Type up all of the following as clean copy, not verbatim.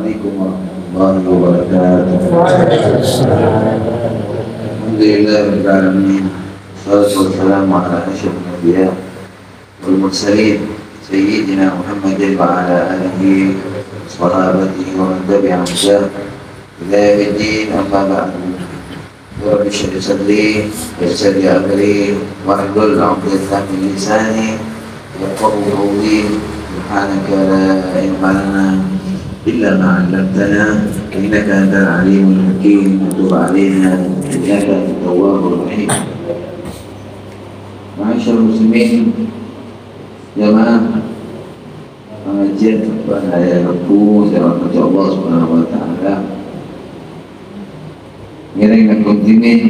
عليكم ورحمة الله وبركاته. الحمد لله رب العالمين، والصلاة والسلام على أشرف الأنبياء والمرسلين سيدنا محمد وعلى آله وصحابته ومن تبعهم بإحسان إلى يوم الدين. أما بعد، رب اشرح لي صدري ويسر لي أمري واحلل عقدة من لساني يفقهوا قولي. سبحانك لا علم لنا إلا ما علمتنا إنك أنت العليم الحكيم. وتب علينا إنك أنت التواب الرحيم. Masyaallah muslimin, jamaah pengajian pada hari Rabu, saya rahmati Allah Subhanahu wa taala. Ngiring dan kontimin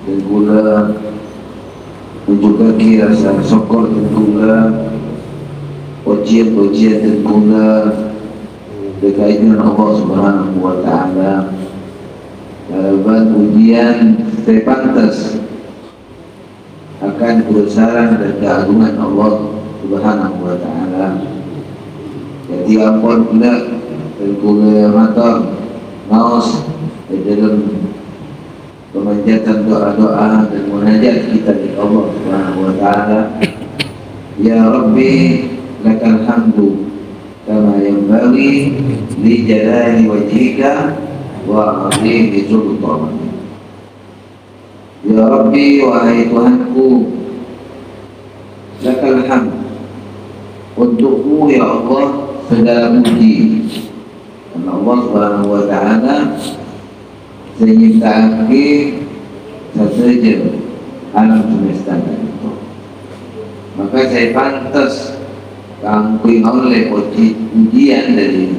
dan pula juga kira rasa syukur dan pula pujian dan pula berkaitan Allah Subhanahu wa taala. Harapan pujian saya pantas akan kebesaran dan keagungan Allah Subhanahu wa taala. Jadi ampun pula dan pula matur maos di dalam pemanjatan doa-doa dan munajat kita di Allah Subhanahu wa taala. Ya Rabbi lakal hamdu kama yanbaghi li jalali wajhika wa 'azimi sultanik. Ya Rabbi, wahai Tuhanku, lakal hamd, untukmu ya Allah segala puji. Karena Allah Subhanahu wa taala menciptakan saja alam semesta itu. Maka saya pantas kangkui oleh pujian dari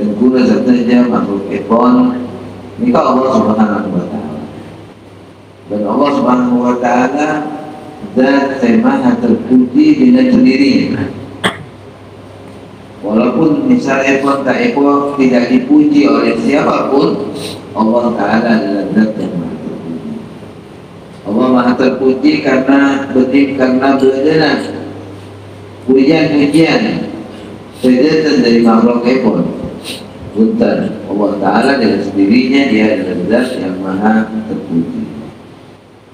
dan guna saja makhluk epon ini Allah Subhanahu wa taala. Dan Allah Subhanahu wa taala zat yang maha terpuji dengan sendirinya. Walaupun misalnya pun tak tidak dipuji oleh siapapun, Allah taala adalah zat yang maha terpuji. Allah maha terpuji karena benar pujian sejatan dari makhluk pun. Punten, Allah taala dengan sendirinya dia adalah zat yang maha terpuji.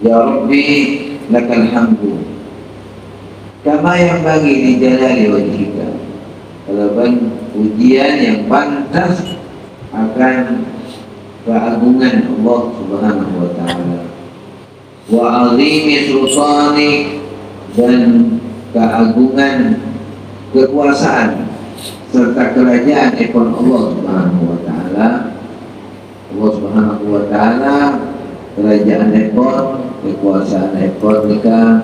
Ya Rabbi lakal hamdu kama yang bagi di jalali wajhika. Kalaban pujian yang pantas akan keagungan Allah Subhanahu wa taala. Wa 'azimi sultanik, dan keagungan kekuasaan serta kerajaan ekon Allah Subhanahu wa taala. Allah Subhanahu wa taala kerajaan ekon, kekuasaan ekor mereka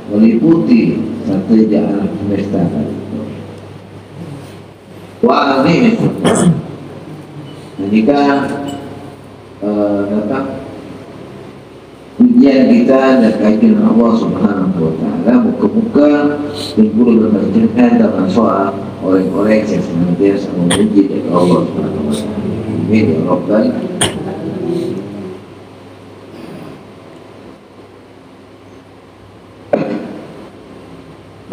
meliputi satu jalan semesta itu. Wa azim itu. Jika datang pujian kita dan kajian Allah Subhanahu wa taala, muka-muka timbul bercerita dalam soal orang-orang yang senantiasa memuji dari Allah Subhanahu wa taala. Amin ya rabbal.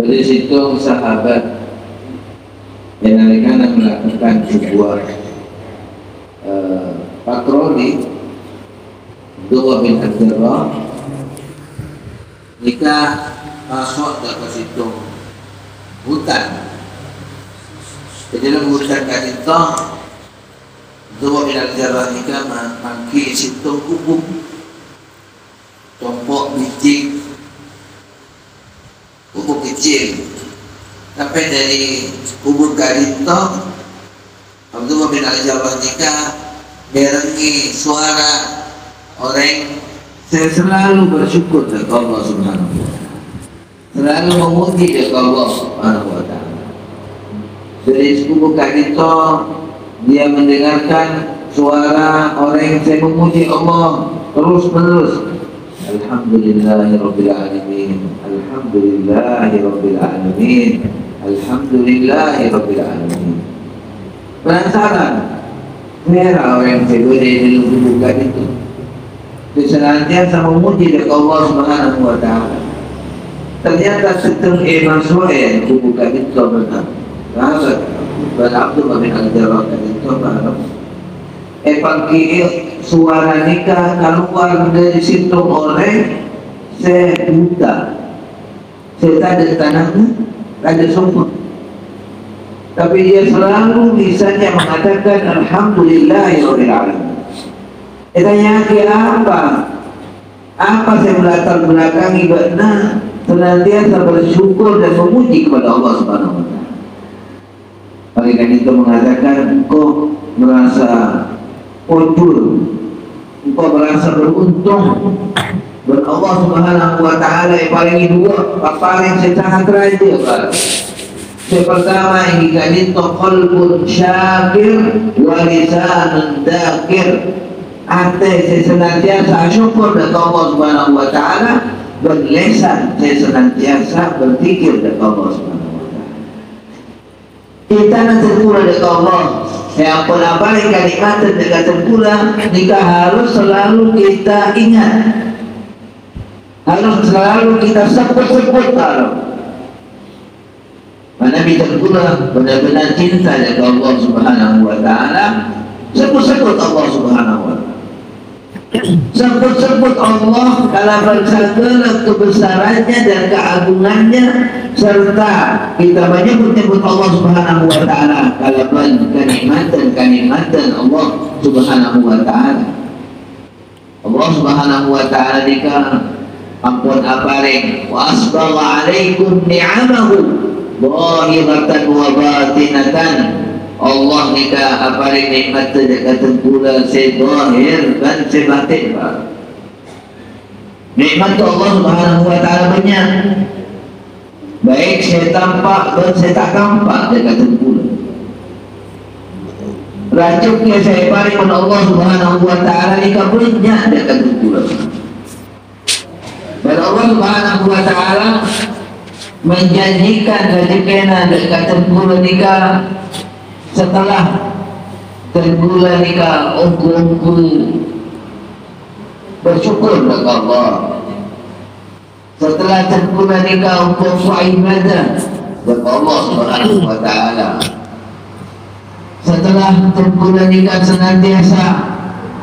Dari situ sahabat yang melakukan sebuah patroli Dua bin Al-Jarrah jika masuk ke situ hutan. Di dalam hutan itu Dua bin Al-Jarrah jika mangki situ kubuk tompok biji kubur kecil. Sampai dari kubur Garito, Abdullah bin Al-Jarrah jika merengi suara orang, saya selalu bersyukur kepada Allah Subhanahu wa taala, selalu memuji kepada Allah Subhanahu wa taala. Dari kubur Garito dia mendengarkan suara orang saya memuji Allah terus menerus. Alhamdulillahirabbil alamin, alhamdulillahirabbil alamin, alhamdulillahirabbil alamin. Penasaran, merah orang yang di bukan itu. Senantiasa memuji kepada Allah Subhanahu wa taala. Ternyata setengah masuk bukan itu benar. Sahabat Abdullah bin Al-Jarrah itu pakai suara nikah keluar dari situ oleh saya buta, saya tak ada tanahnya, tak ada sumber, tapi dia selalu bisanya mengatakan Alhamdulillahirabbil alamin. Tanya apa saya latar belakangi karena senantiasa bersyukur dan memuji kepada Allah Subhanahu wa taala. Oleh karena itu mengatakan engkau merasa undur, engkau merasa beruntung dan Allah Subhanahu wa taala yang paling dua, paling sangat raja. Yang pertama ini kan itu qalbun syakir wa lisanun dzakir. Hati saya senantiasa syukur kepada Allah Subhanahu wa taala dan lisan saya senantiasa berpikir kepada Allah Subhanahu wa taala. Kita nanti pula dekat Allah. Yang pun apa kalimat dekat pula nikah harus selalu kita ingat. Harus selalu kita sebut-sebut kalau mana kita pula benar-benar cinta kepada Allah Subhanahu wa taala, sebut-sebut Allah Subhanahu wa taala. Sebut-sebut Allah dalam segala kebesarannya dan keagungannya, serta kita menyebut-nyebut Allah Subhanahu wa taala dalam kenikmatan Allah Subhanahu wa taala. Allah Subhanahu wa taala nikah ampun aparing wa asbagha alaikum ni'amahu zahiratan wa batinatan. Allah nikah aparing nikmat kata pula sezahir dan sebatin. Nikmat Allah Subhanahu wa taala banyak, baik saya tampak dan saya tak tampak, dia kata pula. Racunnya saya paring oleh Allah Subhanahu wa taala nikah banyak, dia kata pula. Dan Allah Subhanahu wa taala menjanjikan rezekina dekat pula nikah setelah terbulan nikah ungkul bersyukur kepada Allah. Setelah terbulan nikah ungkul ibadah kepada Allah Subhanahu wa taala. Setelah terbulan nikah senantiasa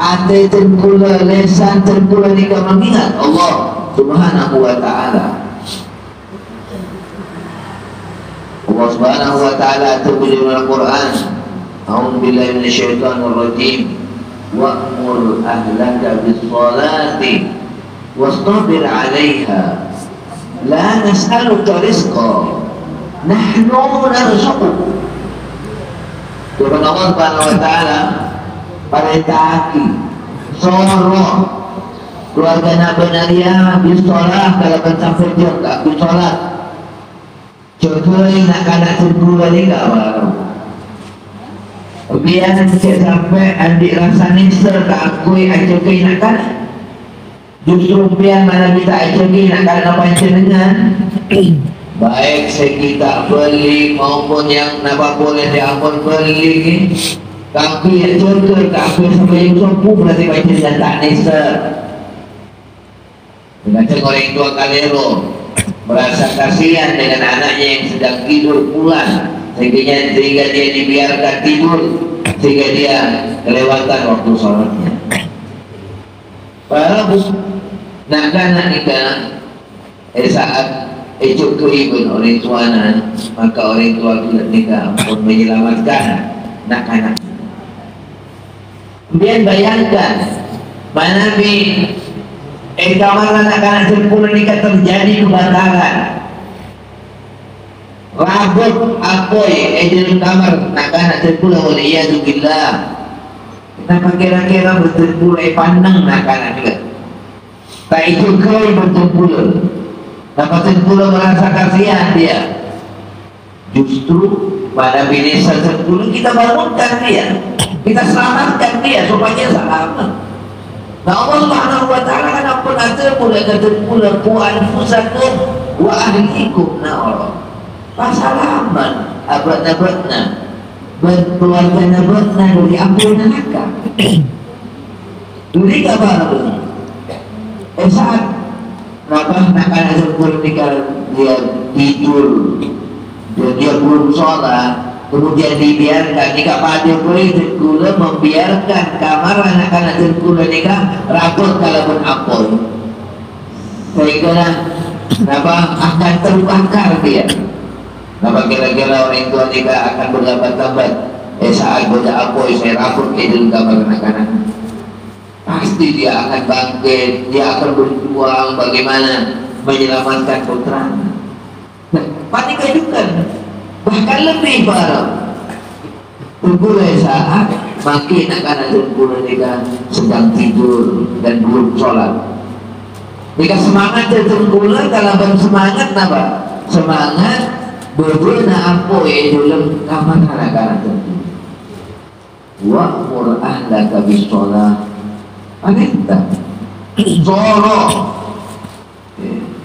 hati terbulan, lisan terbulan nikah mengingat Allah Subhanahu wa taala. Allah Subhanahu wa taala tubuh dalam Al-Quran, a'udzu billahi minasyaitonir rajim, wa'mur ahlaka bis-shalati wastabir 'alaiha la nas'aluka rizqa nahnu narzuquk. Tuhan Allah Subhanahu wa taala perintahki suruh keluarga Nabi Nadia bis-shalah kalau sampai dia tak bis-shalah. Contohnya nak kanak terbulan ni tak mahu. Biar cik sampai adik rasa nisar tak akui ajakai nak kanak. Justru biar mana kita ajakai nak kanak pancen dengan baik kita beli maupun yang nak boleh diampun beli. Kaki yang jaga, kaki sampai yang sumpu berarti pancen dan tak nisar. Macam orang tua kalero merasa kasihan dengan anaknya yang sedang tidur pulang, sehingga dia dibiarkan tidur, sehingga dia kelewatan waktu sholatnya. Padahal nak kanak nikah saat cukup ibu orang tuanya, maka orang tua kita nikah pun menyelamatkan nak kanak. Kemudian bayangkan mana kamar anak-anak sempurna nikah terjadi kebakaran, rabut apoi dalam kamar anak-anak sempurna oleh iyadzubillah. Kenapa kira-kira betul-betul pandang anak-anak juga tak itu kau betul-betul dapat sempurna merasa kasihan dia. Justru pada binasa sempurna kita bangunkan dia, kita selamatkan dia supaya selamat. Nah Allah Subhanahu wa taala kan ampun ada pula kata pula ku anfusakum wa ahlikum nar. Pasalaman abad-abadna berkeluarga-abadna dari ampun neraka. Duri kabar saat nak ada sempurna dia tidur dan dia belum sholat, kemudian dibiarkan nikah pada boleh tengkula membiarkan kamar anak-anak tengkula nikah rabut kalau pun apoi sehingga kenapa akan terbakar dia. Kenapa kira-kira orang tua nikah akan berlambat-lambat saat boda apoi saya rabut ke dalam kamar anak-anak, pasti dia akan bangkit, dia akan berjuang bagaimana menyelamatkan putra. Nah, panik kehidupan bahkan lebih parah. Tengkula saat makin anak-anak tengkula nikah sedang tidur dan belum sholat. Jika semangat tengkula kalau bersemangat apa? Semangat berbuna apa yang dalam kamar anak-anak tengkula. Wa'mur ahlaka bis-shalah. Perintah Zoro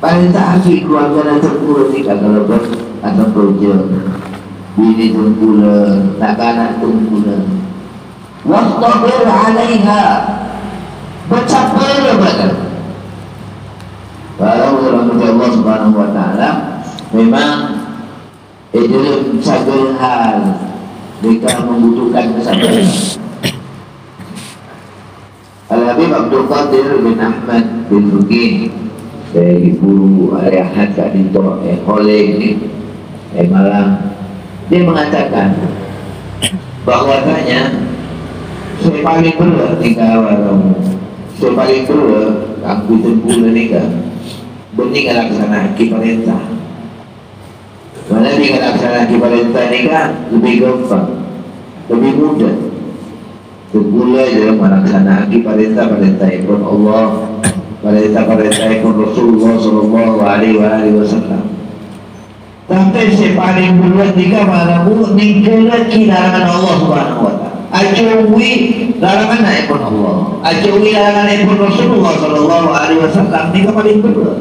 perintah asli keluarga tengkula nikah kalau atau projek bini tengkula, anak-anak tengkula. Wastabir alaiha, bersabar pada. Kalau Allah Subhanahu wa taala memang dalam segala hal mereka membutuhkan kesabaran. Al-Habib Abdul Qadir bin Ahmad bin Fuqih dari guru Al-Ahad Kak Dito Holeng ini Malang, dia mengatakan bahwasanya saya paling perlu tinggal awal saya paling perlu aku tengkula nikah bening laksana perintah. Mana dia laksana perintah nikah lebih gampang, lebih mudah. Tengkula dalam melaksanakan perintah-perintah ikut Allah, perintah-perintah ikut Rasulullah Sallallahu Alaihi Wasallam. Sampai si paling bulan nikah malamu nikah lagi larangan Allah Subhanahu Wa Taala. Acuwi larangan ikut Allah, acuwi larangan ikut Rasulullah Sallallahu Alaihi Wasallam. Nikah paling bulan.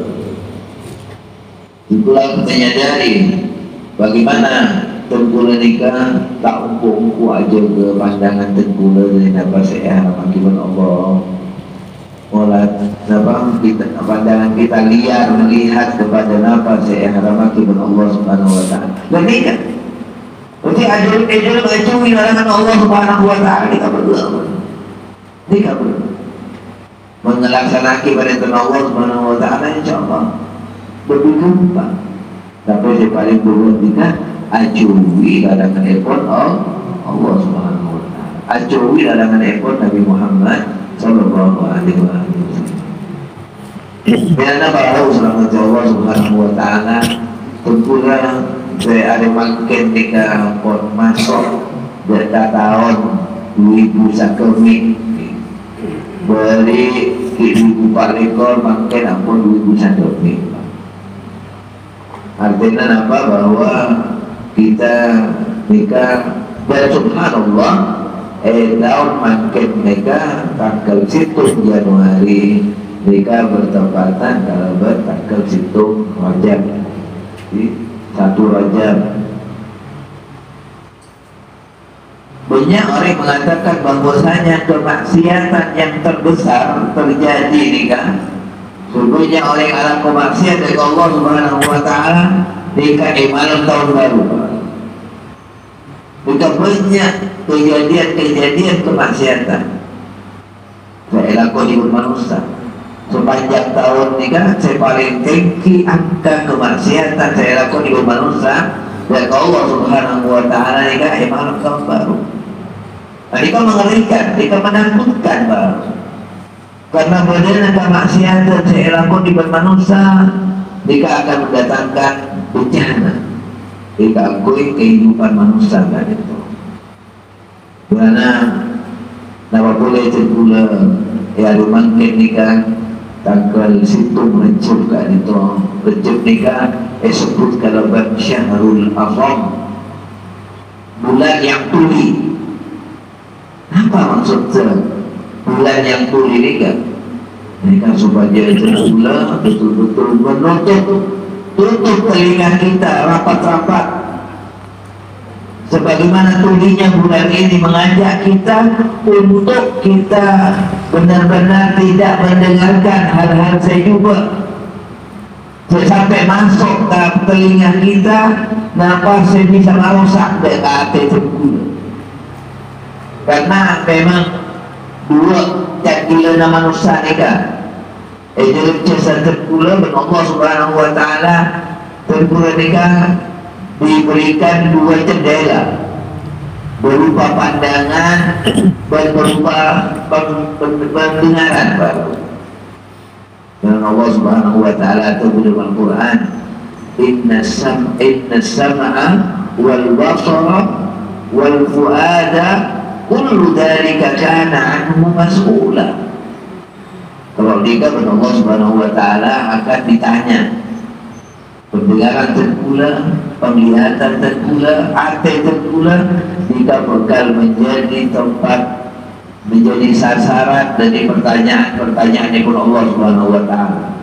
Itulah kita nyadari bagaimana tengkula nikah tak umpu-umpu aja ke pandangan tengkula dari nafas saya akibat Allah. Mulai nafas kita, pandangan kita liar melihat kepada nafas saya akibat Allah Subhanahu Wa Taala. Dan nikah, berarti ajul ajui larangan Allah Subhanahu Wa Taala kita berdua. Nikah berdua melaksanakan perintah Allah Subhanahu Wa Taala, insyaallah lebih gampang. Tapi yang paling buruk nikah acuwi larangan ekor Allah Subhanahu Wa Taala, acuwi larangan ekor Nabi Muhammad Sallallahu Alaihi Wasallam. Karena baru selamat Allah Subhanahu Wa Taala tengkula saya ada makin nikah pun masuk data tahun 2000 sakemi beri 2004 ekor makin ampun 2000 sakemi. Artinya apa? Bahwa kita nikah dan subhanallah tahun makin nikah tanggal 1 Januari nikah bertepatan kalau tanggal 1 Rajab, 1 Rajab. Banyak orang mengatakan bahwasanya kemaksiatan yang terbesar terjadi nikah. Sesungguhnya oleh alam kemaksiat dari Allah Subhanahu Wa Taala nikah di malam tahun baru. Bukan banyak kejadian-kejadian kemaksiatan. Saya lakukan di manusia sepanjang tahun nikah. Saya paling tinggi angka kemaksiatan saya lakukan di manusia dari Allah Subhanahu Wa Taala nikah di malam tahun baru. Nah, ini mengerikan, ini menakutkan baru. Karena benar kemaksiatan saya lakukan di manusia, jika akan mendatangkan bencana, jika akui kehidupan manusia kan itu. Karena nama boleh tengkula ya dimangkin nikah tanggal situ Rajab kan itu. Rajab nikah disebut kalau Syahrul Azam, bulan yang tuli. Apa maksudnya? Bulan yang tuli nikah supaya tengkula betul-betul tutup telinga kita rapat-rapat sebagaimana tulinya bulan ini mengajak kita untuk kita benar-benar tidak mendengarkan hal-hal sejuba sampai masuk ke telinga kita, nafas bisa merusak dari hati tergula. Karena memang dua gila nama manusia ni kan. Jadi jasa tergula dan Allah Subhanahu Wa Taala tergula ni kan diberikan dua jendela berupa pandangan dan berupa pendengaran baru. Dan Allah Subhanahu Wa Taala itu dalam Al-Quran, Inna sam'a wal basara wal fuada kullu dzalika kana anhu mas'ula. Kalau dikatakan Allah Subhanahu Wa Taala akan ditanya, pendengaran tergula, penglihatan tergula, hati tergula, jika bakal menjadi tempat, menjadi sasaran dari pertanyaan-pertanyaan pun Allah Subhanahu Wa Taala.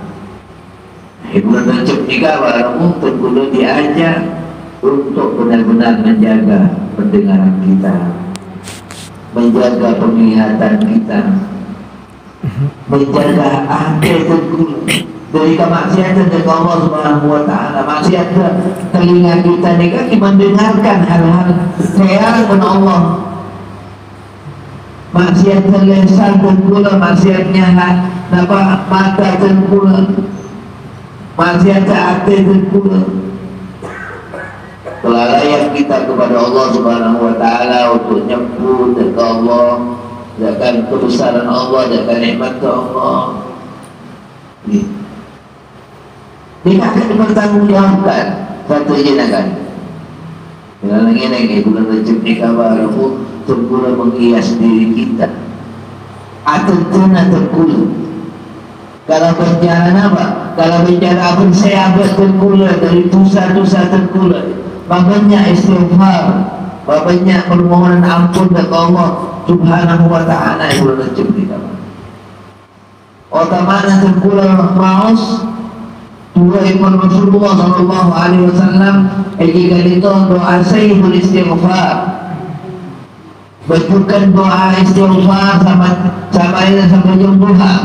Bulan Rajab nikah baru tergula diajak untuk benar-benar menjaga pendengaran kita, menjaga penglihatan kita, menjaga hati tergula dari kemaksiatan dari Allah Subhanahu Wa Taala. Maksiat telinga kita ni kan mendengarkan hal-hal khayal pun Allah. Maksiat lisan tergula, maksiatnya mata tergula, maksiat hati tergula. Kelalaian kita kepada Allah Subhanahu Wa Taala untuk nyebut ke Allah, dan kebesaran Allah, dan nikmat Allah. Dia akan dipertanggungjawabkan satu jenazah. Yang lagi bulan Rajab ni kabar aku tergula menghias diri kita. Atentuna tergula. Kalau bencana apa? Kalau bencana apa saya abad tergula dari dosa-dosa tergula. Banyak istighfar, banyak permohonan ampun kepada Allah Subhanahu Wa Taala yang bulan Rajab ni kabar. Otomatis tergula maus. Dua imam Rasulullah Sallallahu Alaihi Wasallam jika itu doa sayyidul istighfar, bacakan doa istighfar sampai jam duha.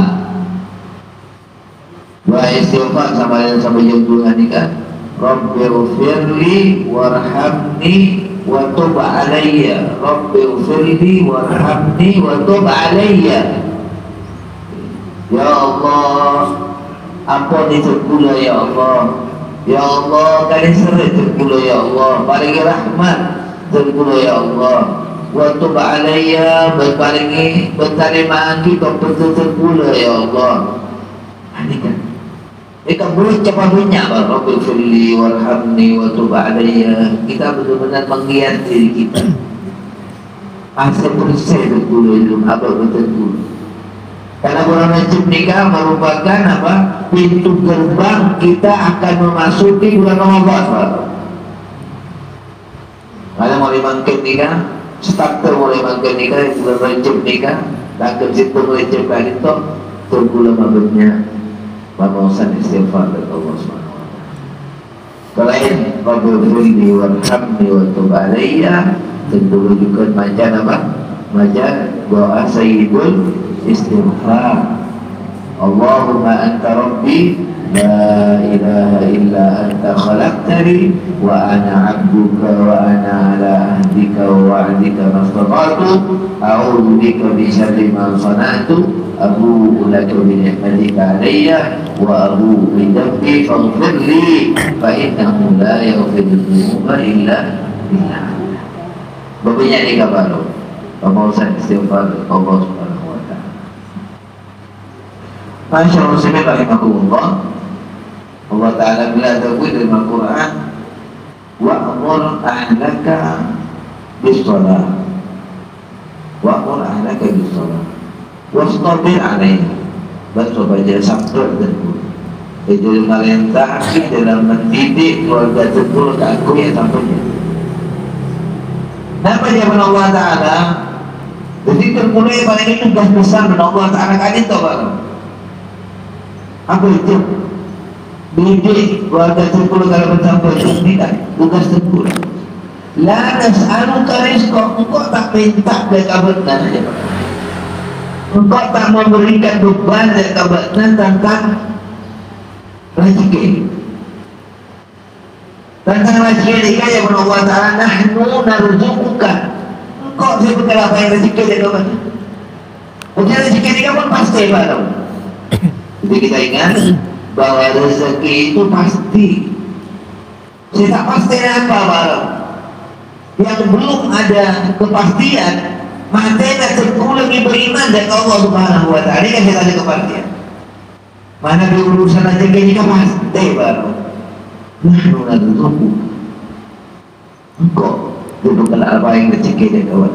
Doa istighfar sampai jam duha ni kan, Rabbighfirli warhamni wa tub alayya, Rabbighfirli warhamni wa tub alayya. Ya Allah, ampuni tergula ya Allah. Ya Allah, kali seret tergula ya Allah. Baringi rahmat tergula ya Allah. Wa tub alayya, baringi bertarimaan kita betul tergula ya Allah. Ini kan mereka boleh cepat banyak Rabbil firli warhamni wa tub alayya. Kita betul-betul menghias diri kita. Asal bersih tergula itu abad tergula. Karena bulan Rajab nikah merupakan apa? Pintu gerbang kita akan memasuki bulan Ramadan. Kalau mau dimangkin nikah, starter mulai mangkin nikah bulan Rajab nikah, dan ke situ mulai cepat itu tergula mabuknya memohon istighfar dari Allah Subhanahu Wa Taala. Selain Rabbighfirli warhamni wa tub alayya, tentu juga macam apa? Macam doa sayyidul istighfar. Allahumma anta rabbi la ilaha illa anta khalaqtani wa ana 'abduka wa ana 'ala ahdika wa wa'dika mastata'tu a'udzu bika min syarri ma sana'tu abu'u laka bi ni'matika 'alayya wa abu'u bi dhanbi faghfir li fa innahu la yaghfiru dzunuba illa anta. Babanya ni kabar pemohon istighfar Allah Subhanahu Wa Taala. Masyaallah muslimin rahimahullah. Allah Taala bila takwid dalam Al-Quran, wa'mur ahlaka bis-shalah, wa'mur ahlaka bis-shalah wastabir 'alaiha. Bersabar sabar dan itu merintah dalam mendidik keluarga tergula ke aku yang sampainya. Kenapa dia Allah Ta'ala? Jadi tergula yang paling itu tugas besar Allah Ta'ala kan itu apa itu? Didik keluarga tergula kalau bersampai ini kan tugas tergula. La nas'aluka rizqa, engkau tak minta dari kabarnya. Engkau tak memberikan beban dari kabarnya tentang rezeki. Tentang rezeki nikah ya Allah Ta'ala, nahnu narzuquka. Kok saya bukan apa yang rezeki dia kawan? Mungkin rezeki nikah pun pasti baru. Jadi kita ingat bahwa rezeki itu pasti. Saya tak pasti apa baru. Yang belum ada kepastian, matanya terkulang beriman dan Allah Subhanahu Wa Ta'ala. Ini kan kita ada kepastian. Mana di urusan rezeki nikah pasti baru. Nahnu narzuquka. Engkau itu bukan apa yang rezeki dia kawan.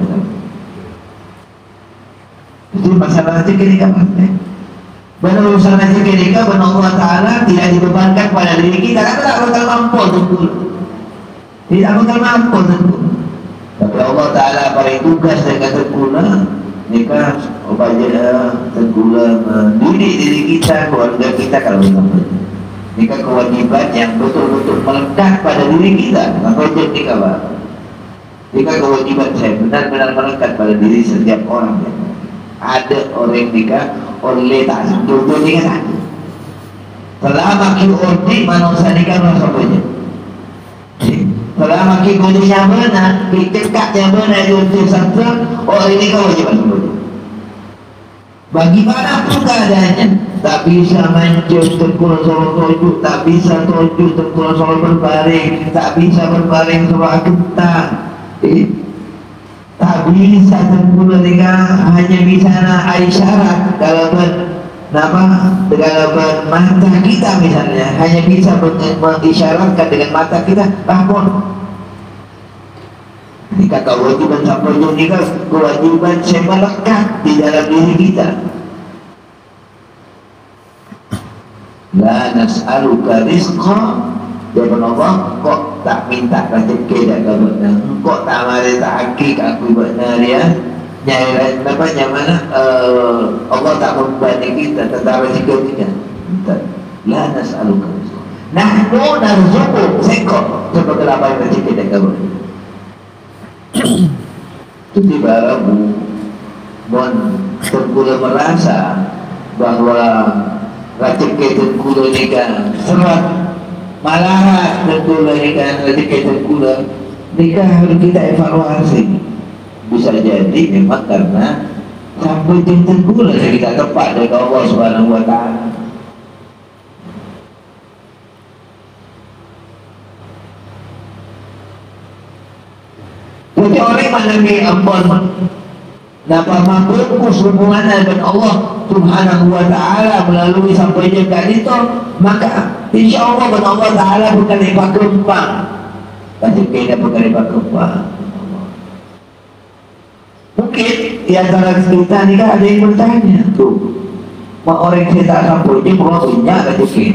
Itu masalah rezeki nikah pasti. Benar urusan rezeki nikah, benar Allah Ta'ala tidak dibebankan pada diri kita. Karena tak bakal mampu tentu. Tidak bakal mampu tentu. Tapi Allah Ta'ala beri tugas dengan terguna nikah, terguna mendidik diri kita, keluarga kita kalau kita nikah kewajiban yang betul-betul melekat pada diri kita. Maka itu nikah baru. Nikah kewajiban saya benar-benar melekat pada diri setiap orang. Ada orang nikah, orang letak contoh nikah satu. Selama kita ordi manusia nikah masa saja. Selama kita kondisinya benar, kita cekaknya benar di satu, orang ini kewajiban saja. Bagaimanapun keadaannya, tak bisa mancung terkurang soal tojuk, tak bisa tojuk terkurang soal berbaring, tak bisa berbaring soal kentang, tak bisa terkurang nikah hanya bisa isyarat kalau mata kita misalnya hanya bisa mengisyaratkan dengan mata kita, lapor. Nikah kewajiban sampai nikah kewajiban saya melekat di dalam diri kita. La nas'aluka rizqa. Jawaban Allah, kok tak minta rezeki dak kabarnya. Kok tak mari tak hakik aku benar ya. Nyai namanya mana Allah tak membebani kita tentang rezeki kita. La nas'aluka rizqa. Nahnu narzuquk. Sekok sebagai apa yang rezeki dak kabarnya. Itu Rabu Mon terkula merasa bahwa rezeki terkula nikah serat malarat terkula nikah rezeki terkula nikah harus kita evaluasi. Bisa jadi memang karena sampai terkula kita tepat dari Allah Subhanahu Wa Ta'ala. Jadi orang mana ni ampun dapat membungkus hubungan dengan Allah Subhanahu Wa Ta'ala melalui sampai jengkak itu, maka insya Allah dengan Allah Ta'ala bukan lepas kempang. Tapi kita bukan lepas kempang. Mungkin di antara kita ni kan ada yang bertanya tuh, mak orang kita sampai ini perlu punya rezeki.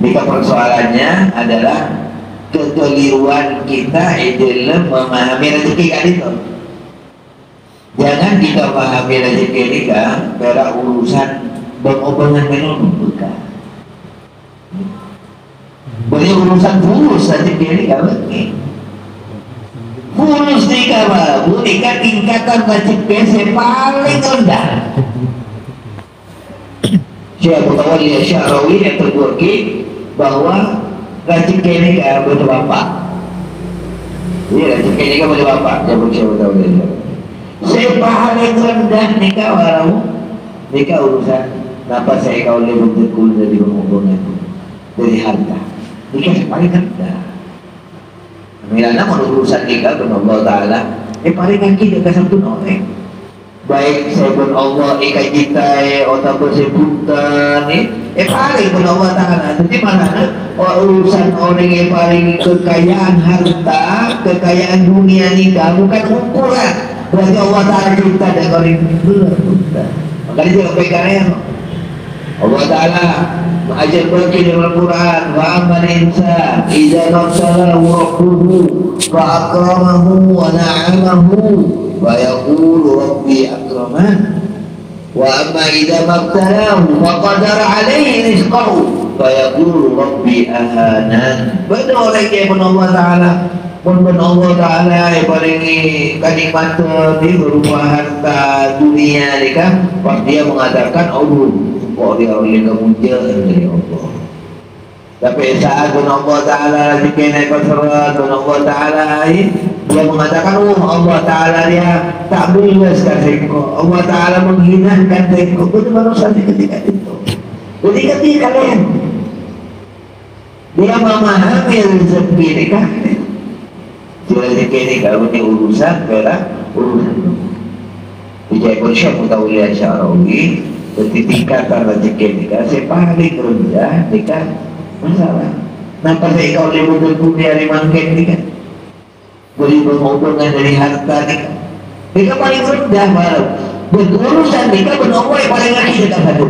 Jika persoalannya adalah kekeliruan kita dalam memahami rezeki kan itu. Jangan kita memahami rezeki nikah pada urusan bengobengan menurut bukan. Boleh urusan fulus rezeki nikah begini. Fulus nikah baru nikah tingkatan rezeki paling rendah. Syekh Mutawalli Syarawi yang terbukti bahwa rezeki nikah boleh bapak. Iya, rezeki nikah boleh bapak. Jangan siapa tahu dia. Saya paling rendah nikah baru nikah urusan dapat saya kau lebih terkul dari hubungan dari harta. Nikah paling rendah. Milana menurut urusan nikah dengan Allah Ta'ala paling kaki dekat satu orang. Baik saya pun Allah ikat kita atau bersebutan paling pun Allah Ta'ala. Jadi mana urusan orang yang paling kekayaan harta, kekayaan dunia nikah bukan ukuran. Berarti Allah Ta'ala kita dan orang ini bukan. Makanya dia pegang Allah Ta'ala ajar bagi dalam Al-Quran, wa amal insan idza nafsalahu rabbuhu fa akramahu wa na'amahu wa yaqulu rabbi akraman wa amma idza mabtalahu fa qadara alaihi rizqahu fa yaqulu rabbi ahanan. Benar orang yang Allah Ta'ala pun Allah Ta'ala yang palingi kenikmatan di berupa harta dunia ni kan, pas dia mengatakan Allah kok dia oleh kemudian dari Allah. Tapi saat Allah Ta'ala rezeki naik pasar, Allah Ta'ala dia mengatakan, Allah Ta'ala dia tak bilas kasihku, Allah Ta'ala menghinakan kasihku. Bagaimana saja ketika itu? Ketika kalian dia memahami rezeki nikah, rezeki nikah punya urusan, berak urusan. Dijai Syekh Mutawalli Syarawi, ketika rezeki nikah, saya paling rendah nikah masalah. Nampak saya kau lebih dunia dari mangkeng ni kan, beri penghubungan dari harta ni kan. Mereka paling rendah malam. Berurusan mereka bernombor yang paling akhir dekat satu.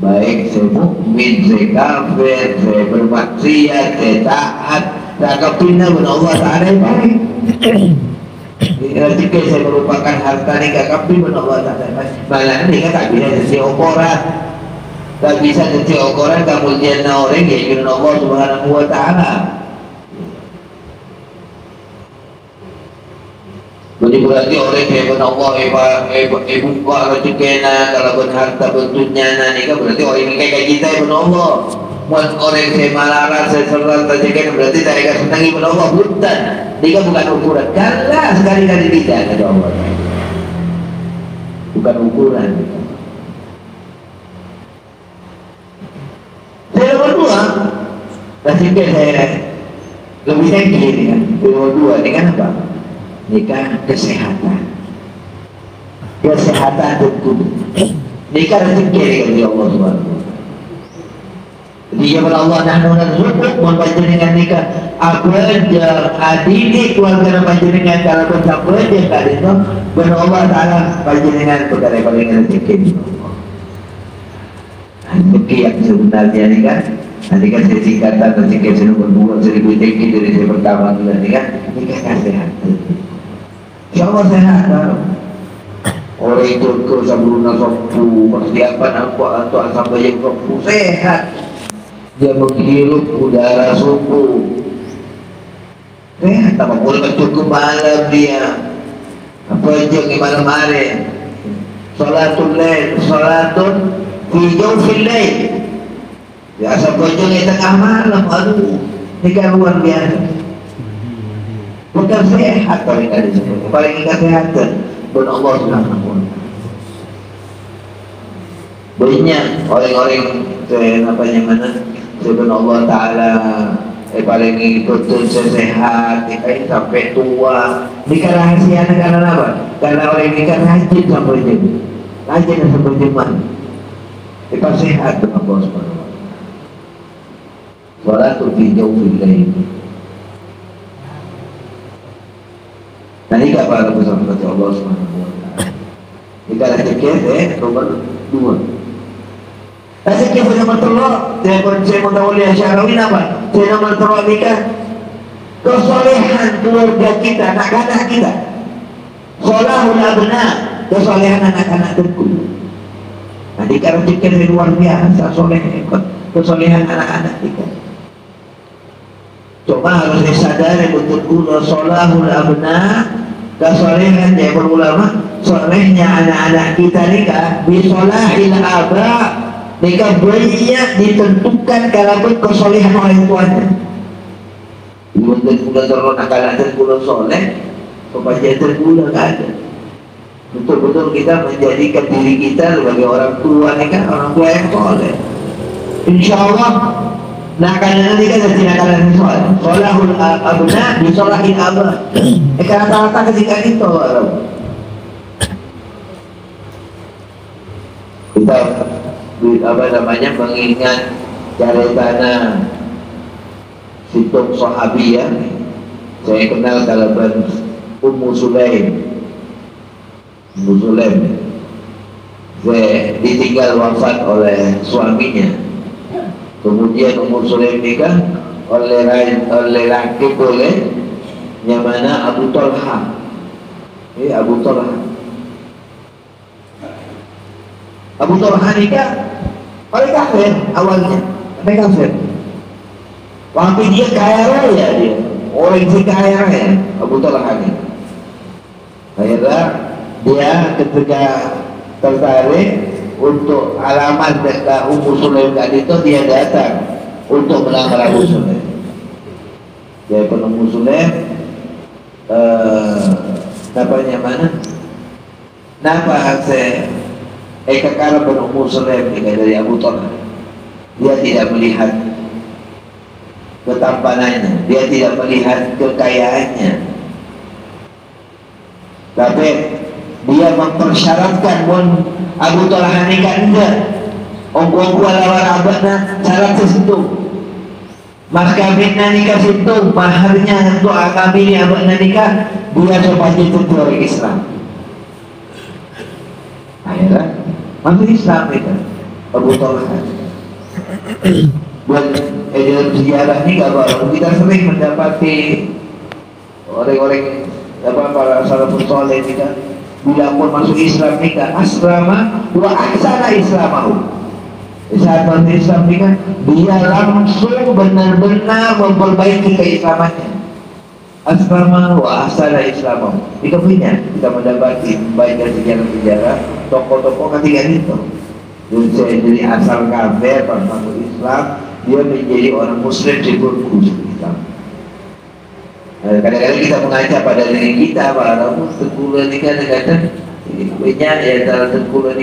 Baik saya mukmin, saya kafir, saya bermaksiat, saya taat, saya kepindah bernombor tak ada yang baik. Jika saya merupakan harta ni kafir bernombor tak ada yang baik. Malah ni kan tak bisa jadi ukuran. Tak bisa jadi ukuran kemudian orang yang Allah Subhanahu Wa Taala. Jadi berarti orang yang Allah buka rezeki na kalau berharta bentuknya na ni kan berarti orang yang kayak kita yang Allah. Buat orang yang malaras saya serat rezeki berarti tak akan senangi Allah bukan. Dia bukan ukuran. Kalah sekali-kali tidak ada Allah. Bukan ukuran. Saya nomor dua, rezeki saya lebih tinggi ni kan. Nomor dua ni kan apa? Nikah kesehatan. Kesehatan tentu. Nikah rezeki dari Allah Subhanahu. Dia Allah nahnu narzuquk mempanjenengan nikah. Abajar adidik keluarga panjenengan kalau pun sampai dia kali itu benar Allah Taala panjenengan perkara paling rezeki. Rezeki yang sebenarnya ni kan. Nanti kan saya singkatan rezeki saya nomor 2 seribu tinggi dari saya pertama dulu ni kan. Nikah kesehatan. InsyaAllah sehat kan. Orang itu ke sabruna sopu persiapan apa atau sampai yang sopu sehat. Dia menghirup udara subuh sehat. Tak boleh cukup malam dia. Apa aja di malam hari. Salatul lail, salatun fi jawfil lail. Biasa bojong di tengah malam. Aduh, ini kan luar biasa. Bukan sehat paling ada disebut. Paling kesehatan buat Allah Subhanahu wa Ta'ala. Banyak orang-orang namanya mana sebelum Allah Ta'ala paling betul sehat sampai tua. Nikah rahasia karena apa? Karena orang nikah rajin sampai jam. Rajin sampai jam. Itu sehat dengan Allah Subhanahu wa Ta'ala. Walaupun fi jawfil lail. Nikah pada bersama Allah Subhanahu wa Ta'ala. Nikah rezeki nomor 2. Rezeki nomor 3, saya Mutawalli Syarawi apa? Saya nomor 3 nikah kesolehan keluarga kita, anak-anak kita. Sholahul abna, kesolehan anak-anak tentu. Nah, nikah rezeki luar biasa, soleh, kesolehan anak-anak kita. Coba harus disadari betul-betul sholahul abna, kesolehan ya ulama, solehnya anak-anak kita nikah bisolahil aba, nikah banyak ditentukan kalau kesolehan orang tuanya. Bukan pula terlalu nakal dan pula soleh, supaya terpula ada. Betul-betul kita menjadikan diri kita sebagai orang tua nikah, orang tua yang soleh. InsyaAllah. Nah karena nanti kan tidak kalian soal solahul abna disolahin abah. Kata-kata ketika itu kita apa namanya mengingat cerita situng sahabi ya. Saya kenal kalau Ummu Sulaim. Ummu Sulaim ditinggal wafat oleh suaminya. Kemudian Ummu Sulaim nikah oleh laki boleh yang mana Abu Talha. Abu Talha. Abu Talha nikah oleh kafir awalnya, oleh kafir. Waktu dia kaya raya dia, orang yang kaya raya Abu Talha ini. Akhirnya dia ketika tertarik untuk alamat dekat Ummu Sulaim tadi itu dia datang untuk melamar Abu Sulaim. Dia pun Ummu Sulaim namanya mana? Napa saya kekal pun Ummu Sulaim dari Abu Talha. Dia tidak melihat ketampanannya, dia tidak melihat kekayaannya, tapi dia mempersyaratkan pun Abu Talha nikah enggak. Ongko lawar abadna syarat sesuatu. Maka bina nikah situ maharnya untuk kami abadna nikah dia coba jadi orang Islam. Akhirnya masuk Islam itu Abu Talha. Buat dalam sejarah ini kalau kita sering mendapati orang-orang para salafus saleh kita bila pun masuk Islam nikah asrama wa ahsana islamahu. Saat masuk Islam nikah dia langsung benar-benar memperbaiki keislamannya. Asrama wa ahsana islamahu. Kita punya kita mendapati baca sejarah-sejarah tokoh-tokoh ketika itu. Saya dari asal kafir pas masuk Islam dia menjadi orang Muslim sekutu Islam. Kadang-kadang kita mengajak pada diri kita para terkulah nikah kadang banyak ya dalam terkulah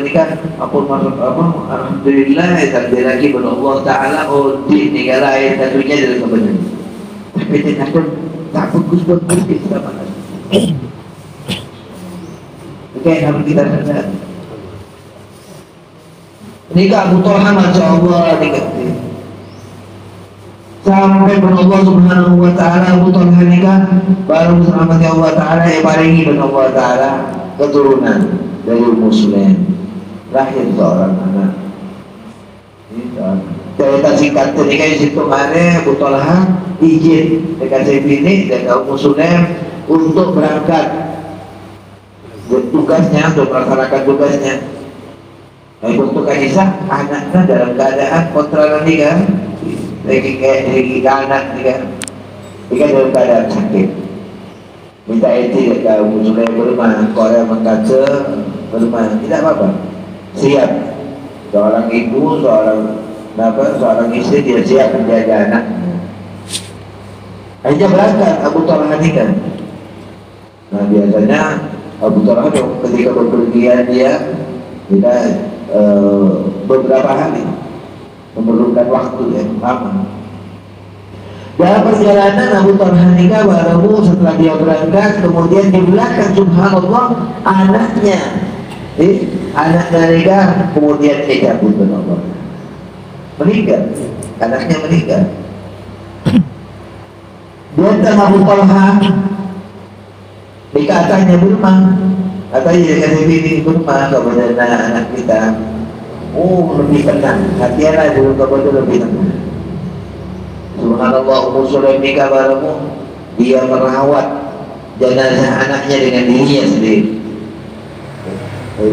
nikah apun masuk apa alhamdulillah takdir lagi pada Allah Taala di negara lain tentunya dari kebenaran. Tapi tidak tak fokus buat kita mana. Oke, harus kita sadar. Nikah Abu Talha Masya Allah nikah sampai Allah Subhanahu wa ta'ala Abu Talha nikah baru selamat Allah Ta'ala yang paringi dengan Allah Ta'ala keturunan dari Ummu Sulaim lahir seorang anak. Cerita singkat nikah di situ mana Abu Talha izin dikasih bini dan Ummu Sulaim untuk berangkat tugasnya untuk melaksanakan tugasnya. Untuk Aisyah anaknya dalam keadaan kontra nikah lagi anak nikah dalam keadaan sakit minta eti dekat Ummu Sulaim berumah Korea mengkaca berumah tidak apa-apa siap seorang ibu seorang istri dia siap menjaga anak. Akhirnya berangkat Abu Talha nikah. Nah biasanya Abu Talha ketika berpergian dia beberapa hari memerlukan waktu yang lama. Dalam perjalanan Abu Talha nikah baru setelah dia berangkat kemudian di belakang subhanallah anaknya nikah kemudian pun Allah meninggal, anaknya meninggal. Dia Abu Talha dikatanya berumah katanya kasih bini berumah kepada anak kita lebih tenang hati-hati dulu kepada lebih tenang. Subhanallah Ummu Sulaim nikah baru dia merawat jenazah anaknya dengan dirinya sendiri.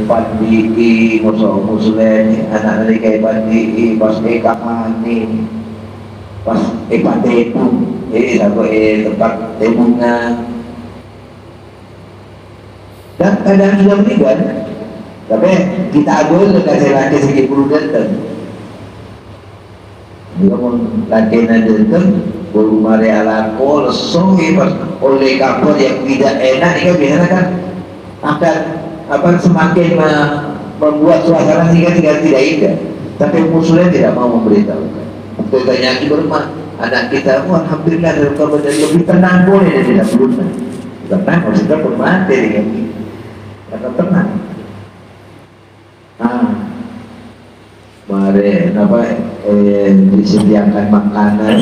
Pandi musuh Ummu Sulaim anak nikah pandi pas kamani pas patetu tempat bunga dan kadang sudah meninggal tapi kita agul kasih laki sedikit puluh datang dia pun laki datang baru mari alako lesung oleh kapur yang tidak enak ini kan biasanya kan akan semakin membuat suasana sehingga tidak indah. Tapi Ummu Sulaim tidak mau memberitahukan. Waktu ditanya berumah anak kita alhamdulillah dalam keadaan lebih tenang boleh dan tidak berumah tenang maksudnya bermati dengan ini atau tenang. Mari disediakan makanan,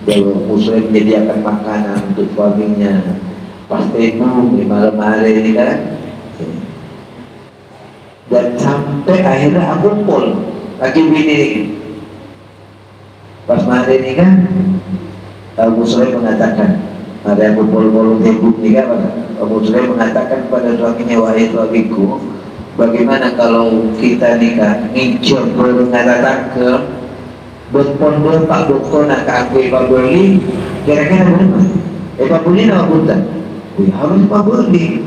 kalau Muslim menyediakan makanan untuk suaminya pasti di malam hari ini kan, dan sampai akhirnya aku pun lagi bini pas hari ini kan Abu Sulaim mengatakan ada yang berpol-pol tebuk juga Abu Sulaim mengatakan pada suaminya wahai suamiku bagaimana kalau kita nikah ngincur berengah ke berpondok pak doktor nak kakui pak beli kira-kira berapa? Pak beli nama buta harus pak beli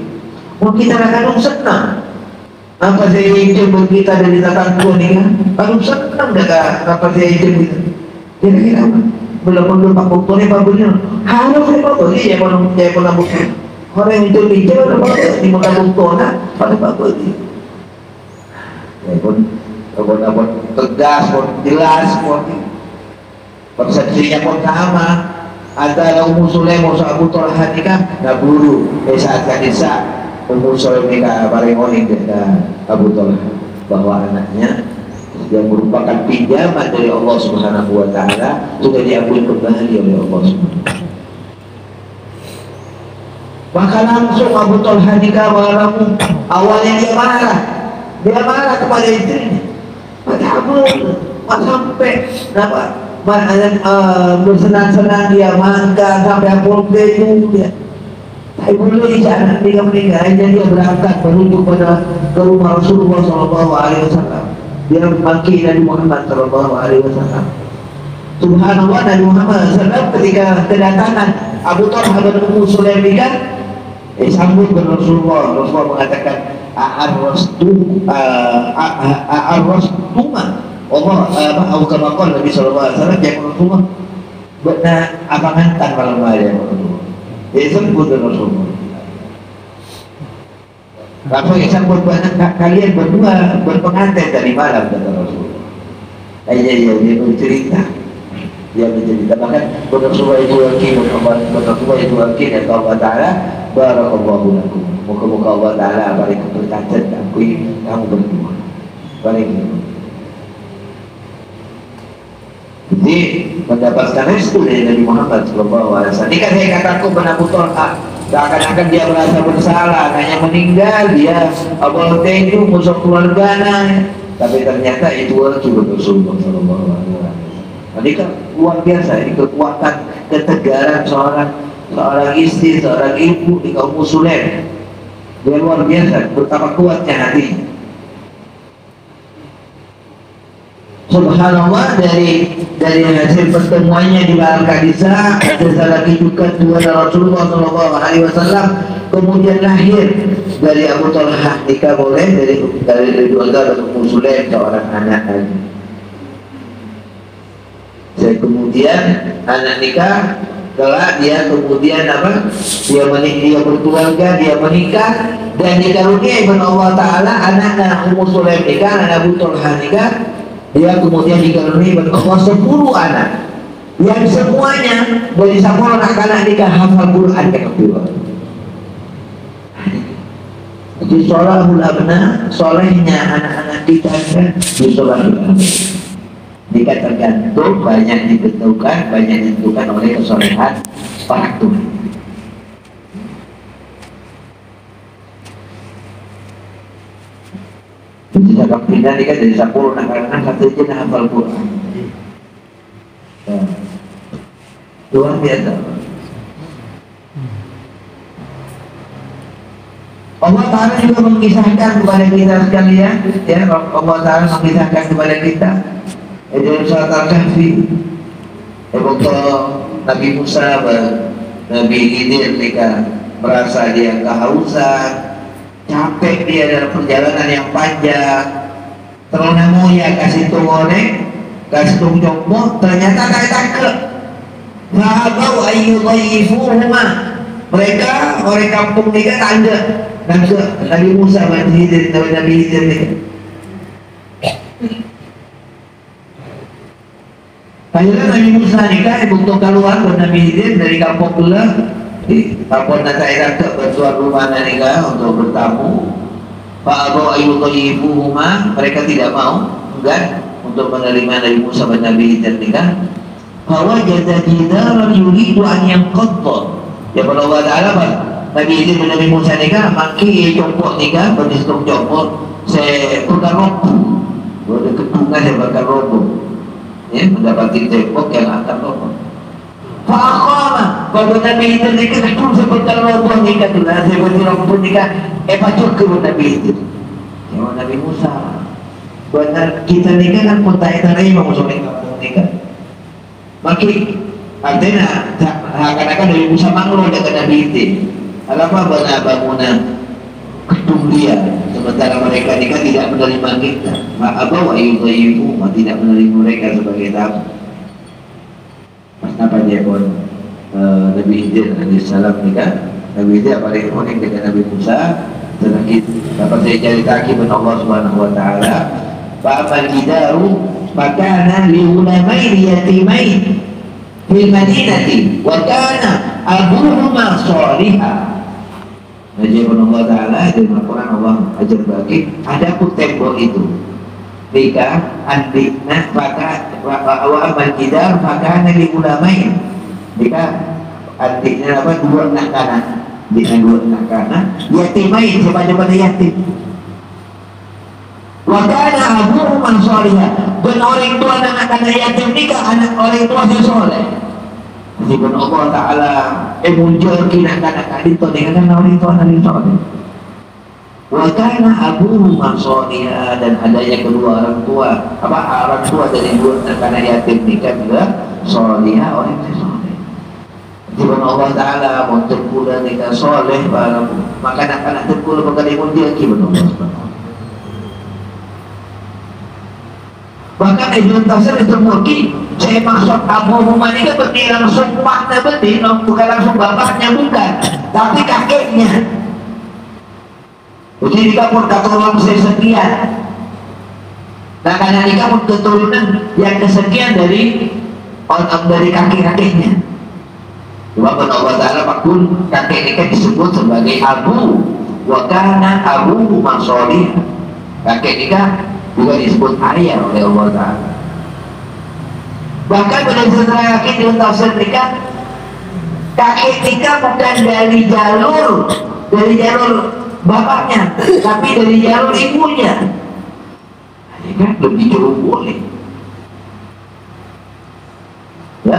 mau kita nak kandung senang Apa saya jemput kita dari tatangku nih kan? Kalau senang dah apa saya jemput kita. Kira-kira apa? Belum pak bukti pak bukti. Harus pak bukti ya kalau saya pernah bukti. Orang yang itu bicara apa? Di muka bukti nak pada pak bukti. Ya pun tegas, pun jelas, pun persepsinya pun sama. Ada Ummu Sulaim Abu Talha nikah, dah buru saat kadisa Ummu Sulaim nikah paling oning dengan Abu Talha bahwa anaknya yang merupakan pinjaman dari Allah Subhanahu wa taala sudah diakui kembali oleh Allah Subhanahu. Maka langsung Abu Talha nikah walaupun awalnya dia marah kepada istrinya. Padahal belum sampai dapat bersenang-senang dia makan sampai apel itu dia. Tapi belum anak dia meninggal, jadi dia berangkat menuju ke rumah Rasulullah SAW. Dia memanggil Nabi Muhammad SAW. Subhanallah, Nabi Muhammad SAW ketika kedatangan Abu Talha dan Ummu Sulaim nikah, sambut dengan Rasulullah. Rasulullah mengatakan a'arrastuma Allah kama Nabi sallallahu alaihi wasallam ya Rasulullah benar apa ngantan malam hari ya Rasulullah. Dia sebut Rasulullah. Apa yang sambut kalian berdua berpengantin dari malam kata Rasulullah. Iya dia bercerita. Dia bercerita bahkan Rasulullah itu wakil Rasulullah itu wakil ya Allah Taala barakallahu lakum. Moga-moga Allah Taala beri keberkatan kamu berdua. Balik. Jadi mendapatkan restu dari Nabi Muhammad SAW. Ini kan saya katakan benar betul seakan-akan dia merasa bersalah, anaknya meninggal, dia abang itu musuh keluarganya. Tapi ternyata itu juga Rasulullah SAW. Jadi kan luar biasa ini kekuatan ketegaran seorang istri, seorang ibu di kaum muslim. Dia luar biasa, betapa kuatnya hati. Subhanallah, dari hasil pertemuannya di Bahar Kadisa, ada lagi juga dua Rasulullah SAW, kemudian lahir dari Abu Talha nikah boleh dari keluarga Ummu Sulaim seorang anak lagi. Kemudian anak nikah, kelak dia kemudian apa? Dia berkeluarga, dia menikah dan dikaruniai oleh Allah Taala anak Ummu Sulaim nikah, anak Abu Talha nikah. Dia kemudian dikaruniai oleh Allah 10 anak yang semuanya dari 10 anak-anak nikah hafal Quran kata beliau. Jadi sholahul abna, solehnya anak-anak kita kan di sholahul abna. Jika tergantung banyak ditentukan oleh kesolehan orang tua. Jadi cakap pindah ini kan dari 10 anak-anak satu aja hafal Quran. Luar biasa. Allah Ta'ala juga mengisahkan kepada kita sekalian, ya, Allah Ta'ala mengisahkan kepada kita dalam surat Al-Kahfi, waktu Nabi Musa Nabi Khidir mereka merasa dia kehausan, capek dia dalam perjalanan yang panjang, terlalu namunya kasih tungorek, kasih tungcokmo, ternyata tak takut. Fa'abau ayyudhayifuhuma, mereka orang kampung mereka tanda Nabi Musa Nabi Khidir mereka. Akhirnya Nabi Musa nikah untuk keluar ke Nabi Khidir dari kampung pula. Kampung Natairan ke bertuan rumah nikah untuk bertamu. Pak Abu Ayyub Ibuhuma, mereka tidak mau, enggan untuk menerima Nabi Musa dan Nabi Khidir nikah. Bahwa jazajidar yuridu an yang kotor. Ya pada Allah Ta'ala Nabi Khidir dan Nabi Musa nikah, maki copot nikah, berdistruk copot, saya tukar roboh. Ada kepungan saya bakar roboh. Ya, mendapati tembok yang akan roboh. Fa'akama kalau Nabi Khidir nikah itu seperti roboh nikah itu lah, seperti roboh nikah pacuk ke Nabi Khidir sama Nabi Musa. Buat kita nikah kan pun tak tarai mau nikah maki artinya akan Nabi Musa manglo dengan Nabi Khidir. Alapa bana bangunan ketumbuhan, sementara mereka nikah tidak menerima kita. Ma'abaw ayyudayifu, tidak menerima mereka sebagai tamu. Kenapa dia pun Nabi Khidir alaihissalam nikah? Nabi Khidir paling unik dengan Nabi Musa. Sedikit dapat saya ceritakan kepada Allah Subhanahu Wa Taala. Fa'amal jidaru fakana li ulamaini yatimain fil madinati wa kana abuhuma salihah. Najiban Allah Ta'ala di Al-Quran Allah ajar bagi ada pun tembok itu nikah adiknya maka wa amal jidar maka di ulamain nikah adiknya apa dua anak kanan dengan dua anak kanan yatimain pada yatim wa kana abuhuma salihah dan orang tua anak kanan yatim nikah anak orang tua yang soleh. Jika Allah Ta'ala muncul kina kanak itu dengan orang tua dari soleh. Wakana abu maksudnya dan adanya kedua orang tua orang tua dari dua anak yatim nikah juga soleh orang yang soleh. Jika Allah Ta'ala mau terpula nikah soleh maka anak-anak terpula mengenai muncul kina Allah. Bahkan Ibnu Tafsir itu mungkin saya maksud Abu Humanika berarti langsung makna berarti bukan langsung bapaknya bukan, tapi kakeknya. Jadi nikah pun keturunan sekian. Nah karena nikah pun keturunan yang kesekian dari kakek-kakeknya. Cuma Allah Ta'ala pakun kakek nikah disebut sebagai Abu Wakana Abu Masolih. Kakek nikah juga disebut ayah oleh Allah Ta'ala. Bahkan pada setelah kakek di tafsir nikah, kakek nikah bukan dari jalur bapaknya, tapi dari jalur ibunya. Ini kan lebih jauh boleh. Ya,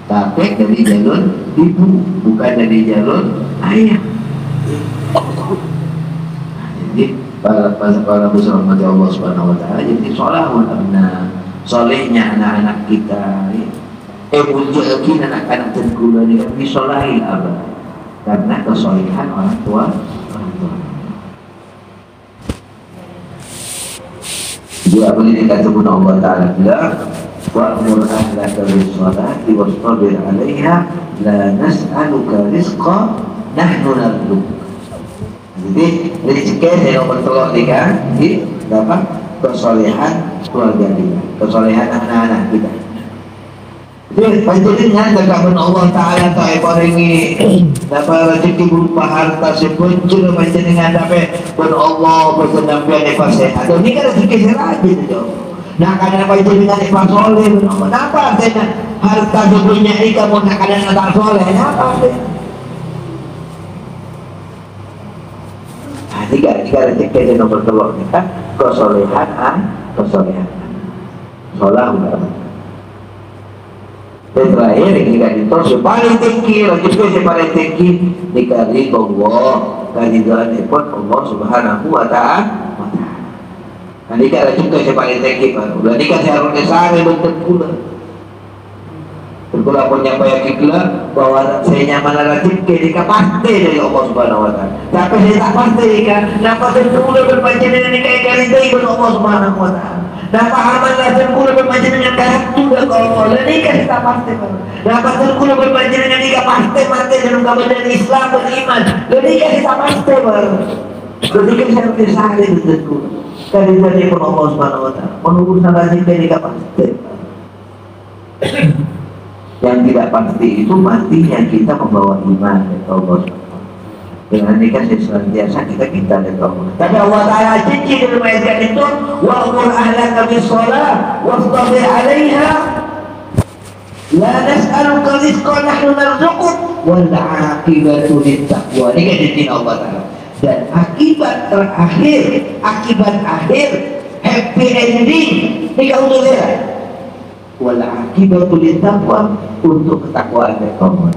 kakek dari jalur ibu, bukan dari jalur ayah. Jadi para muslim Allah Subhanahu Wa Taala jadi solehun abna, solehnya anak-anak kita. Mujahidin anak-anak tergula dengan disolahi abah karena kesolehan orang tua. Dia boleh dikatakan Allah Ta'ala bilang wa'mur ahlaka bis-sholati wastabir 'alaiha la nas'aluka rizqa nahnu narzuquka. Jadi rezeki yang bertolak nikah dapat kesolehan keluarga kita, kesolehan anak-anak kita. Jadi panjenengan dekat Allah Ta'ala tak paringi dapat rezeki berupa harta sepuncul panjenengan dapat pun Allah berkenapian sehat. Dan ini kan rezeki lagi tu. Nak kadang panjenengan ikhlas soleh pun Allah. Kenapa artinya harta dunia ini kamu nak kadang tak soleh? Kenapa artinya? Tiga rezeki yang nomor dua ni kan kesolehan, solah udah. Dan terakhir jika itu paling tinggi rezeki paling tinggi dikali Allah keridhaan pun Allah Subhanahu Wa Ta'ala. Nah jika rezeki paling tinggi baru. Dan jika saya harus sehari bentuk pula. Berkulah punya payah bahwa saya nyaman rezeki jika pasti dari Allah Subhanahu Wa Ta'ala. Tapi saya tak pasti kan. Dapat terpula berpanjang dengan nikah dari Allah Subhanahu Wa Ta'ala. Dapat amal terpula berpanjang dengan kartu dan Allah. Dan nikah tak pasti. Dapat terpula berpanjang dengan nikah pasti mati dalam kebenaran Islam beriman. Dan nikah tak pasti baru. Ketika saya bersahari betul. Karena dari Allah Subhanahu Wa Ta'ala. Menunggu rezeki nikah pasti. Yang tidak pasti itu matinya kita membawa iman dari Allah. Dengan nikah senantiasa kita dari Allah. Tapi Allah Ta'ala janji dalam ayat itu, wa'mur ahlaka bis-shalah wastabir 'alaiha la nas'aluka rizqan nahnu narzuquk wal 'aqibatu lit-taqwa. Ini kan janji Allah Ta'ala. Dan akibat akhir happy ending nikah untuk dia. Wal aqibatu lit-taqwa, untuk ketakwaan dari Allah.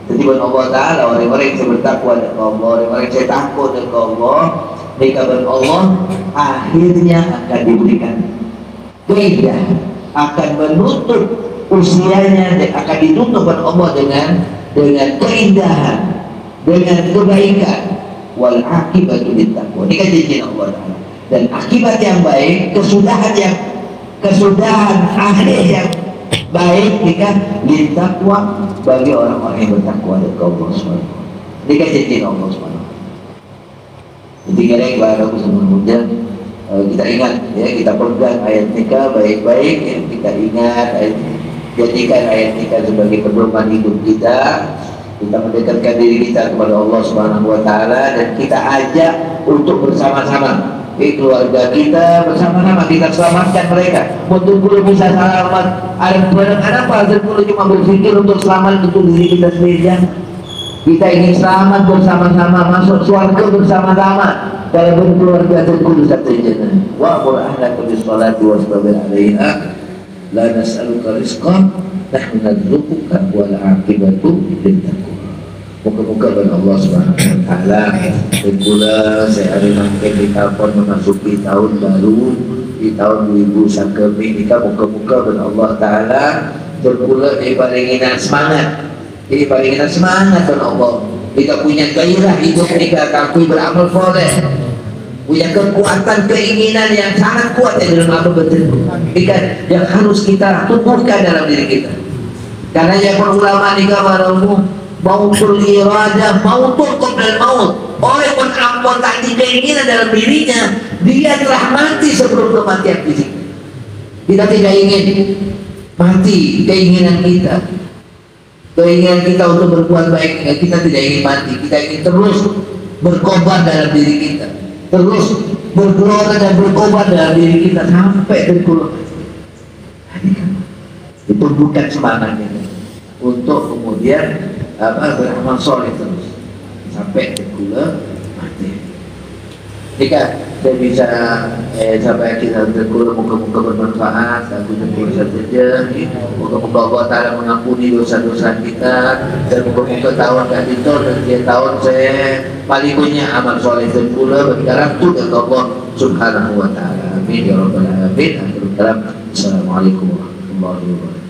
Jadi Allah Ta'ala orang-orang yang bertakwa dari Allah, orang-orang yang takut dari Allah, nikah dengan Allah akhirnya akan diberikan keindah, akan menutup usianya, akan ditutup oleh Allah dengan keindahan, dengan kebaikan. wal akibatu littaqwa. Ini kan janji Allah Ta'ala. Dan akibat yang baik, kesudahan akhir yang baik jika littaqwa bagi orang-orang yang bertakwa dari Allah SWT. Ini kan janji Allah SWT. Jadi kadang baru sebelumnya kita ingat ya, kita pegang ayat nikah baik-baik ya, kita ingat jadikan ayat nikah sebagai pedoman hidup kita mendekatkan diri kita kepada Allah Subhanahu wa Ta'ala, dan kita ajak untuk bersama-sama keluarga kita bersama-sama kita selamatkan mereka. Untuk belum bisa selamat, ada apa? Perlu cuma berpikir untuk selamat untuk diri kita sendiri. Kita ingin selamat bersama-sama, masuk surga bersama-sama dalam berkeluarga terkudus satu jannah. Wa qur'anaka bis-shalati wastabir 'alaiha la nas'aluka rizqan nahnu narzuquka wal 'aqibatu lit-taqwa. Moga-moga dengan Allah Subhanahu wa Ta'ala pula saya ada makin di tahun memasuki tahun baru di tahun 2000 kita moga-moga dengan Allah Ta'ala berpula diparinginan semangat dengan Allah. Kita punya gairah hidup, kita takui beramal soleh, punya kekuatan keinginan yang sangat kuat di dalam amal betul yang harus kita tumbuhkan dalam diri kita. Karena yang ulama nikah maramu mautul iradah, mautul qabla maut. Oleh pun ampun tadi keinginan dalam dirinya, dia telah mati sebelum kematian fisik. Kita tidak ingin mati keinginan kita. Keinginan kita untuk berbuat baik, kita tidak ingin mati. Kita ingin terus berkobar dalam diri kita, terus bergelora dan berkobar dalam diri kita sampai terkulur. Itu bukan semangatnya untuk kemudian beramal soleh terus sampai terkulur mati. Jika saya bisa sampai kita terkulur, moga-moga bermanfaat. Aku terkulur saja. Moga-moga Allah Ta'ala mengampuni dosa-dosa kita, dan moga-moga tahun itu dan dia tahun saya paling punya amal soleh terkulur berharap itu dari Allah Subhanahu wa Ta'ala. Amin ya rabbal alamin. Assalamualaikum warahmatullahi wabarakatuh.